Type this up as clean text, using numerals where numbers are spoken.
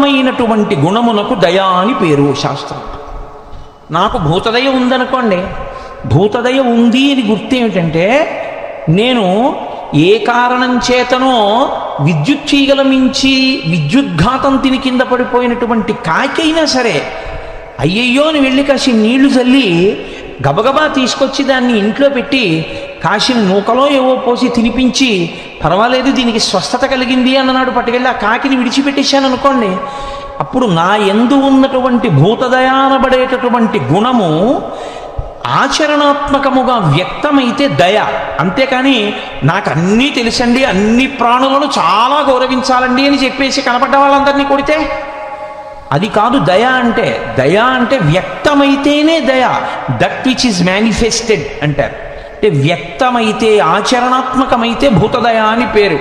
వ్యక్తమైనటువంటి గుణమునకు దయ అని పేరు శాస్త్రం. నాకు భూతదయ ఉందనుకోండి, భూతదయ ఉంది అని గుర్తు ఏమిటంటే, నేను ఏ కారణం చేతనో విద్యుత్ తీగల మించి విద్యుద్ఘాతం తిని కింద పడిపోయినటువంటి కాకైనా సరే అయ్యయ్యో అని వెళ్ళి కాసి నీళ్లు చల్లి గబగబా తీసుకొచ్చి దాన్ని ఇంట్లో పెట్టి కాసిన నూకలో ఏవో పోసి తినిపించి పర్వాలేదు దీనికి స్వస్థత కలిగింది అన్ననాడు పట్టుకెళ్ళి ఆ కాకిని విడిచిపెట్టేశాను అనుకోండి, అప్పుడు నా యందు ఉన్నటువంటి భూతదయానబడేటటువంటి గుణము ఆచరణాత్మకముగా వ్యక్తమైతే దయ. అంతేకాని నాకు అన్నీ తెలుసండి, అన్ని ప్రాణులను చాలా గౌరవించాలండి అని చెప్పేసి కనపడ్డ వాళ్ళందరినీ కొడితే అది కాదు దయ అంటే. దయ అంటే వ్యక్తమైతేనే దయ. దట్ విచ్ ఈజ్ మేనిఫెస్టెడ్ అంటారు. అంటే వ్యక్తమైతే, ఆచరణాత్మకమైతే భూతదయ అని పేరు.